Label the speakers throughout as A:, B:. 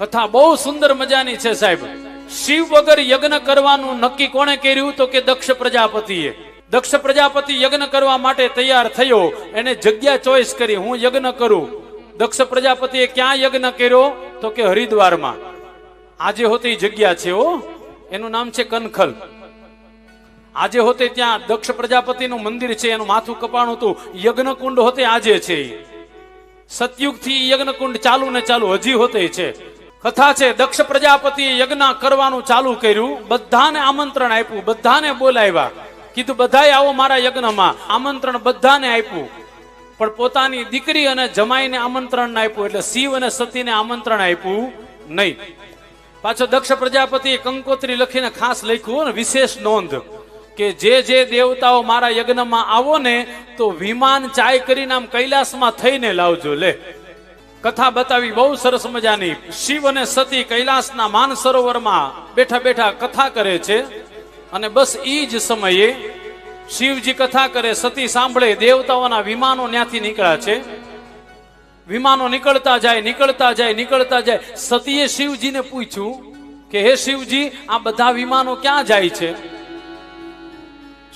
A: કથા બહુ સુંદર મજાની છે સાહેબ. શિવ વગર યજ્ઞ કરવાનું નક્કી કોણે કર્યું? તો કે દક્ષ પ્રજાપતિએ. દક્ષ પ્રજાપતિ યજ્ઞ કરવા માટે તૈયાર થયો, એને જગ્યા ચોઈસ કરી, હું યજ્ઞ કરું. દક્ષ પ્રજાપતિએ ક્યાં યજ્ઞ કર્યો? તો કે હરિદ્વારમાં. આજે હોતી જગ્યા છે હો, એનું નામ છે કનખલ. આજે હોતે ત્યાં દક્ષ પ્રજાપતિનું મંદિર છે, એનું માથું કપાણું હતું. યજ્ઞ કુંડ હોતે આજે છે. સતયુગ થી યજ્ઞ કુંડ ચાલુ ને ચાલુ હજી હોતે છે. કથા છે, દક્ષ પ્રજાપતિએ યજ્ઞ કરવાનું ચાલુ કર્યું, બધાને આમંત્રણ આપ્યું, બધાને બોલાવ્યા, કીધું બધાય આવો મારા યજ્ઞમાં. આમંત્રણ બધાને આપ્યું, પણ પોતાની દીકરી અને જમાઈને આમંત્રણ ના આપ્યું. એટલે શિવ અને સતીને આમંત્રણ આપ્યું નહીં. પાછો દક્ષ પ્રજાપતિએ કંકોત્રી લખીને ખાસ લખ્યું ને, વિશેષ નોંધ કે જે દેવતાઓ મારા યજ્ઞમાં આવો ને તો વિમાન ચાય કરીને આમ કૈલાસમાં થઈને લાવજો. લે, કથા બતાવી બહુ સરસ મજાની. શિવ અને સતી કૈલાસના માન સરોવરમાં બેઠા બેઠા કથા કરે છે, અને બસ એ જ સમયે શિવજી કથા કરે, સતી સાંભળે, દેવતાઓના વિમાનો ત્યાંથી નીકળ્યા છે. વિમાનો નીકળતા જાય, નીકળતા જાય, નીકળતા જાય. સતીએ શિવજીને પૂછ્યું કે હે શિવજી, આ બધા વિમાનો ક્યાં જાય છે?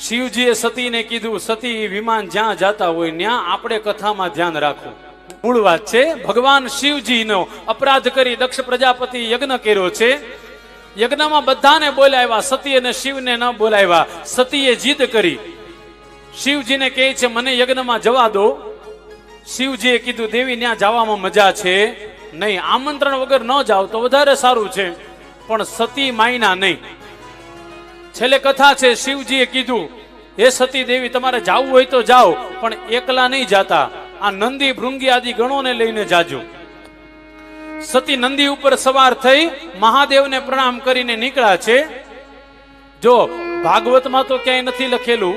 A: શિવજીએ સતીને કીધું, સતી, વિમાન જ્યાં જાતા હોય ત્યાં આપણે કથામાં ધ્યાન રાખવું. મૂળ વાત છે, ભગવાન શિવજીનો અપરાધ કરી દક્ષ પ્રજાપતિ યજ્ઞ કર્યો છે. યજ્ઞમાં બધાને બોલાવ્યા, સતી અને શિવને ન બોલાવ્યા. સતીએ જીદ કરી, શિવજીને કહે છે મને યજ્ઞમાં જવા દો. શિવજીએ કીધું દેવી ત્યાં જવામાં મજા છે નહીં, આમંત્રણ વગર ન જાવ તો વધારે સારું છે. પણ સતી માયના નહીં. છેલ્લે કથા છે, શિવજીએ કીધું હે સતી દેવી, તમારે જાવું હોય તો જાઓ, પણ એકલા નહીં જાતા, આ નંદી ભૃંગી આદિ ગણોને લઈને જાજો. સતી નંદી ઉપર સવાર થઈ મહાદેવને પ્રણામ કરીને નીકળ્યા છે. જો ભાગવતમાં તો ક્યાંય નથી લખેલું,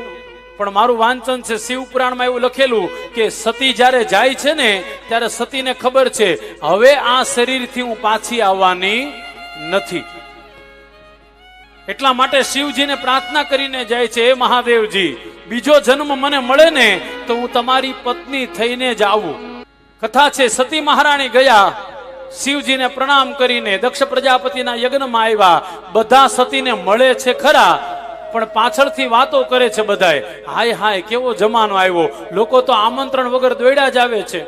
A: પણ મારું વાંચન છે, શિવ પુરાણમાં એવું લખેલું કે સતી જ્યારે જાય છે ને ત્યારે સતીને ખબર છે હવે આ શરીરથી હું પાછી આવવાની નથી. એટલા માટે શિવજીને પ્રાર્થના કરીને જાય છે, હે મહાદેવજી, બીજો જન્મ મને મળે ને તો હું તમારી પત્ની થઈને જ આવું. કથા છે, સતી મહારાણી ગયા, શિવજીને પ્રણામ કરીને દક્ષ પ્રજાપતિના યજ્ઞમાં આવ્યા. બધા સતીને મળે છે ખરા, પણ પાછળથી વાતો કરે છે બધાય, હાય હાય કેવો જમાનો આવ્યો, લોકો તો આમંત્રણ વગર દોડ્યા જ આવે છે.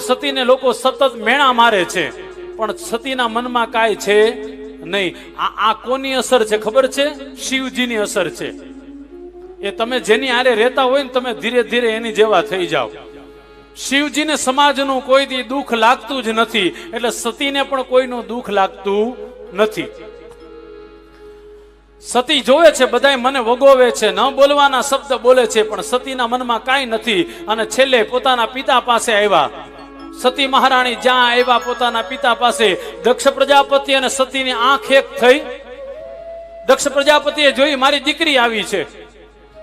A: સતીને લોકો સતત મેણા મારે છે, પણ સતીના મનમાં કાંઈ છે નહીં. આ કોની અસર છે ખબર છે? શિવજીની અસર છે. એ તમે જેની આરે રહેતા હોય ને તમે ધીરે ધીરે એની જેવા થઈ જાઓ. શિવજીને સમાજનું કોઈ દી દુઃખ લાગતું જ નથી, એટલે સતીને પણ કોઈનું દુઃખ લાગતું નથી. સતી જોવે છે બધાય મને વગોવે છે, ન બોલવાના શબ્દ બોલે છે, પણ સતીના મનમાં કાંઈ નથી. અને છેલ્લે પોતાના પિતા પાસે આવ્યા. સતી મહારાણી જ્યાં આવ્યા પોતાના પિતા પાસે, દક્ષ પ્રજાપતિ અને સતીની આંખ એક થઈ. દક્ષ પ્રજાપતિએ જોઈ મારી દીકરી આવી છે.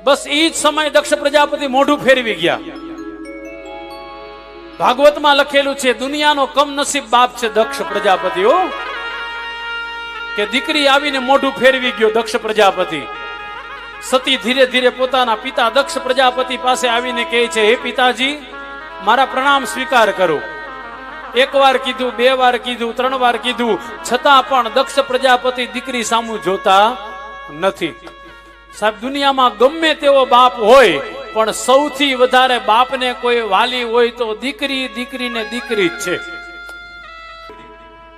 A: બસ એ જ સમય દક્ષ પ્રજાપતિ મોઢું ફેરવી ગયા. ભાગવતમાં લખેલું છે, દુનિયાનો કમનસીબ બાપ છે દક્ષ પ્રજાપતિ. કે દીકરી આવીને મોઢું ફેરવી ગયો દક્ષ પ્રજાપતિ. સતી ધીરે ધીરે પોતાના પિતા દક્ષ પ્રજાપતિ પાસે આવીને કહે છે, હે પિતાજી, મારા પ્રણામ સ્વીકાર કરો. એક વાર કીધું, બે વાર કીધું, ત્રણ વાર કીધું, છતાં પણ દક્ષ પ્રજાપતિ દીકરી સામું જોતા નથી. સાહેબ, દુનિયામાં ગમે તેવો બાપ હોય, પણ સૌથી વધારે બાપને કોઈ વાલી હોય તો દીકરી, દીકરીને દીકરી જ છે.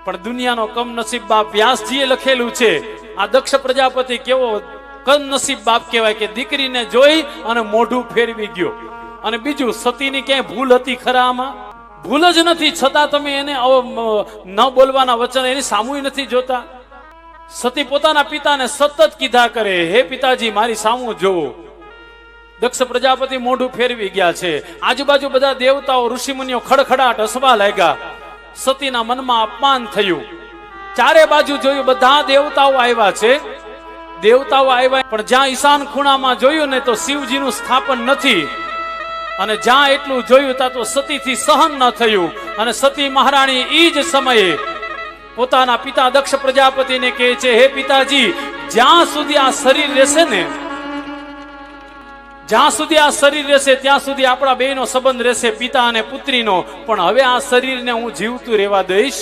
A: પણ દુનિયાનો કમનસીબ બાપ, વ્યાસજીએ લખેલું છે, આ દક્ષ પ્રજાપતિ કેવો કમનસીબ બાપ કહેવાય કે દીકરીને જોઈ અને મોઢું ફેરવી ગયો. અને બીજું, સતીની ક્યાંય ભૂલ હતી ખરા? આમાં ભૂલ જ નથી, છતાં તમે એને ન બોલવાના વચન એની સામું નથી જોતા. સતી પોતાના પિતાને સતત કીધા કરે, હે પિતાજી, મારી સામું જોવો. દક્ષ પ્રજાપતિ મોઢું ફેરવી ગયા છે. આજુબાજુ બધા દેવતાઓ, ઋષિમુનિઓ ખડખડાટ હસવા લાગ્યા. સતીના મનમાં અપમાન થયું. ચારે બાજુ જોયું, બધા દેવતાઓ આવ્યા છે. દેવતાઓ આવ્યા, પણ જ્યાં ઈશાન ખૂણામાં જોયું ને તો શિવજીનું સ્થાપન નથી. અને જ્યાં એટલું જોયું ત્યાં તો સતીથી સહન ન થયું. અને સતી મહારાણી એ જ સમયે પોતાના પિતા દક્ષ પ્રજાપતિને કહે છે, હે પિતાજી, જ્યાં સુધી આ શરીર રહેશે ને, જ્યાં સુધી આ શરીર રહેશે ત્યાં સુધી આપણા બેનો સંબંધ રહેશે, પિતા અને પુત્રીનો. પણ હવે આ શરીરને હું જીવતું રહેવા દઈશ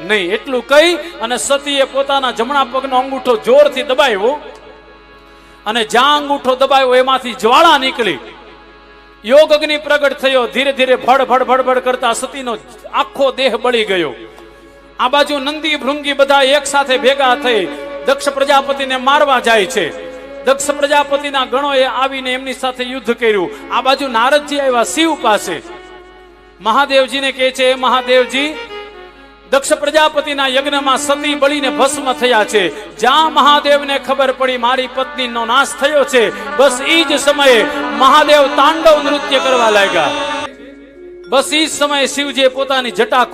A: નહીં. એટલું કહી અને સતીએ પોતાના જમણા પગનો અંગૂઠો જોરથી દબાવ્યો અને જ્યાં અંગૂઠો દબાવ્યો એમાંથી જ્વાળા નીકળી, યોગ અગ્નિ પ્રગટ થયો. ધીરે ધીરે ભડ ભડ ભડભડ કરતા સતીનો આખો દેહ બળી ગયો. આ બાજુ નંદી ભૃંગી બધા એક સાથે ભેગા થઈ દક્ષ પ્રજાપતિને મારવા જાય છે. દક્ષ પ્રજાપતિના ગણોએ આવીને એમની સાથે યુદ્ધ કર્યું. આ બાજુ નારદજી આવ્યા શિવ પાસે. મહાદેવજીને કહે છે, મહાદેવજી, દક્ષ પ્રજાપતિના યજ્ઞમાં સતી બળીને ભસ્મ થયા છે. જ્યાં મહાદેવને ખબર પડી મારી પત્નીનો નાશ થયો છે, બસ એ જ સમયે મહાદેવ તાંડવ નૃત્ય કરવા લાગ્યા. બસ એ જ સમયે શિવજીએ પોતાની જટા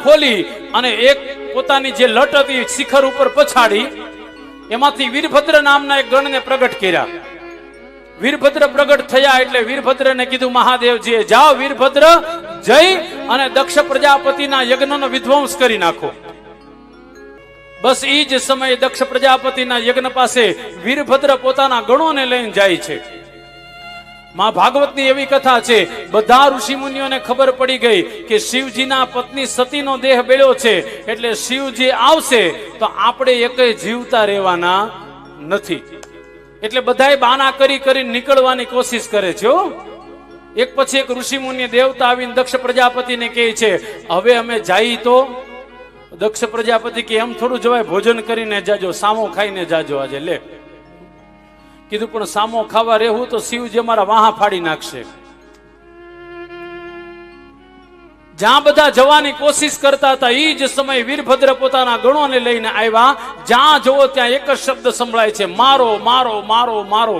A: ખોલી અને એક પોતાની જે લટ હતી શિખર ઉપર પછાડી એમાંથી વીરભદ્ર નામના એક ગણને પ્રગટ કર્યા. વીરભદ્ર પ્રગટ થયા એટલે વીરભદ્રને કીધું મહાદેવજીએ, જાઓ વીરભદ્ર જઈ અને દક્ષ પ્રજાપતિના યજ્ઞનો વિધ્વંસ કરી નાખો. બસ એ જ સમયે દક્ષ પ્રજાપતિના યજ્ઞ પાસે વીરભદ્ર પોતાના ગણોને લઈને જાય છે. માં ભાગવતની એવી કથા છે, બધા ઋષિ મુનિઓને ખબર પડી ગઈ કે શિવજીના પત્ની સતીનો દેહ બેળ્યો છે, એટલે શિવજી આવશે તો આપણે એકેય જીવતા રહેવાના નથી. એટલે બધાય બાના કરી નીકળવાની કોશિશ કરે છે. એક પછી એક ઋષિ મુનિ દેવતા આવીને દક્ષ પ્રજાપતિને કહે છે, હવે અમે જઈએ તો? દક્ષ પ્રજાપતિ કે એમ થોડું જવાય, ભોજન કરીને જાજો, સામો ખાઈને જાજો. આજે લે કીધું, પણ સામો ખાવા રહેવું તો શિવજી અમારા વાહા ફાડી નાખશે. જ્યાં બધા જવાની કોશિશ કરતા હતા એ જ સમયે વીરભદ્ર પોતાના ગણોને લઈને આવ્યા. જ્યાં જોવો ત્યાં એક જ શબ્દ સંભળાય છે, મારો મારો મારો મારો.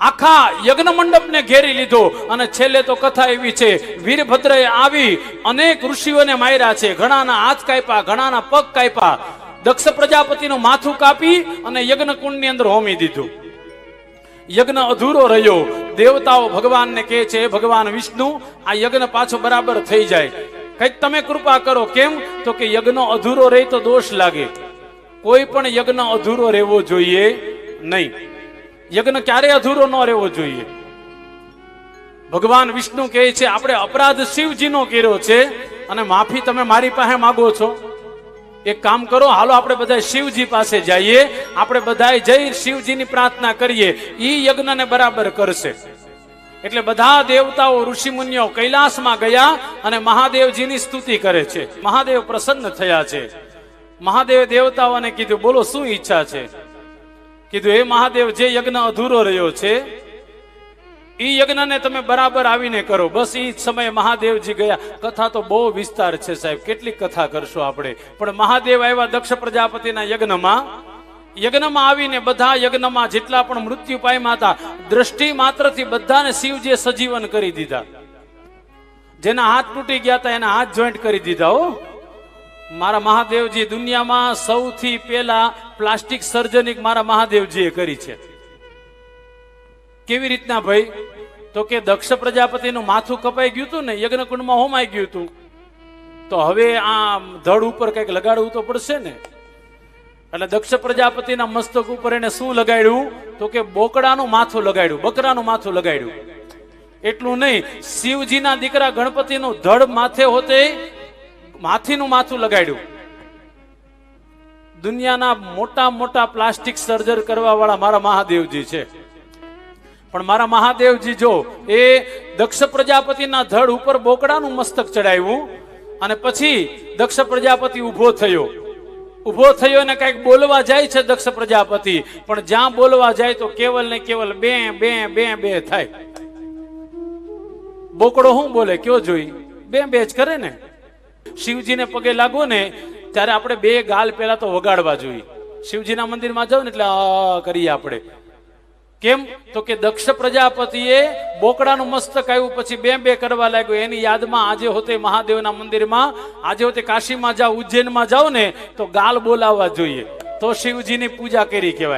A: આખા યજ્ઞ મંડપને ઘેરી લીધો અને છેલ્લે તો કથા એવી છે, વીરભદ્રએ આવી અનેક ઋષિઓને માર્યા છે. ઘણાના હાથ કાપ્યા, ઘણાના પગ કાપ્યા. દક્ષ પ્રજાપતિનું માથું કાપી અને યજ્ઞ કુંડની અંદર હોમી દીધું. યજ્ઞ અધૂરો રહ્યો. દેવતાઓ ભગવાનને કહે છે, ભગવાન વિષ્ણુ, આ યજ્ઞ પાછો બરાબર થઈ જાય, કંઈક તમે કૃપા કરો. કેમ? તો કે યજ્ઞ અધૂરો રહે તો દોષ લાગે. કોઈ પણ યજ્ઞ અધૂરો રહેવો જોઈએ નહીં. યજ્ઞ ક્યારે અધૂરો ન રહેવો જોઈએ. ભગવાન વિષ્ણુ કહે છે, આપણે અપરાધ શિવજીનો કર્યો છે અને માફી તમે મારી પાસે માગો છો. એક કામ કરો, હાલો આપણે બધા શિવજી પાસે જઈએ, આપણે બધા જઈ શિવજીની પ્રાર્થના કરીએ, ઈ યજ્ઞને બરાબર કરશે. એટલે બધા દેવતાઓ ઋષિ મુનિઓ કૈલાસમાં ગયા અને મહાદેવજીની સ્તુતિ કરે છે. મહાદેવ પ્રસન્ન થયા છે. મહાદેવે દેવતાઓને કીધું, બોલો શું ઈચ્છા છે? કીધું, હે મહાદેવ, જે યજ્ઞ અધૂરો રહ્યો છે ઈ યજ્ઞને તમે બરાબર આવીને કરો. બસ ઈ સમયે મહાદેવજી ગયા. કથા તો બહુ વિસ્તાર છે સાહેબ, કેટલી કથા કરશો આપણે. પણ મહાદેવ આવ્યા દક્ષ પ્રજાપતિના યજ્ઞમાં આવીને બધા યજ્ઞમાં જેટલા પણ મૃત્યુ પામ્યા હતા, દ્રષ્ટિ માત્રથી બધાને શિવજીએ સજીવન કરી દીધા. જેના હાથ તૂટી ગયા હતા એના હાથ જોઈન્ટ કરી દીધા. મારા મહાદેવજી દુનિયામાં સૌથી પહેલા પ્લાસ્ટિક સર્જરી મારા મહાદેવજીએ કરી છે. કેવી રીતના ભાઈ? તો કે દક્ષ પ્રજાપતિનું માથું કપાઈ ગયું હતું ને, યજ્ઞ કુંડમાં હોમાઈ ગયું હતું, તો હવે આ ધડ ઉપર કઈક લગાડવું તો પડશે ને. એટલે દક્ષ પ્રજાપતિના મસ્તક ઉપર એને શું લગાડ્યું? તો કે બોકડાનું માથું લગાડ્યું, બકરાનું માથું લગાડ્યું. એટલું નહીં, શિવજીના દીકરા ગણપતિનું ધડ માથે હોતે હાથીનું માથું લગાડ્યું. દુનિયાના મોટા મોટા પ્લાસ્ટિક સર્જર કરવા વાળા મારા મહાદેવજી છે. પણ મારા મહાદેવજી જો એ દક્ષ પ્રજાપતિના ધડ ઉપર બોકડાનું મસ્તક ચડાવ્યું અને પછી દક્ષ પ્રજાપતિ ઉભો થયો ને કઈક બોલવા જાય છે દક્ષ પ્રજાપતિ, પણ જ્યાં બોલવા જાય તો કેવલ ને કેવલ બે બે બે બે થાય. બોકડો શું બોલે કયો જોઈ? બે બે જ કરે ને. શિવજીને પગે લાગો ને ત્યારે આપણે બે ગાલ પેલા તો વગાડવા જોઈએ. શિવજીના મંદિરમાં જાવ ને એટલે કરીએ આપણે. કેમ? તો કે દક્ષ પ્રજાપતિએ બોકડાનું મસ્તક આવ્યું પછી બે બે કરવા લાગ્યો. એની યાદમાં આજે હોતે મહાદેવના મંદિરમાં, આજે હોતે કાશીમાં જાઓ, ઉજ્જૈનમાં જાઓ ને તો ગાલ બોલાવવા જોઈએ, તો શિવજીની પૂજા કરી કહેવાય.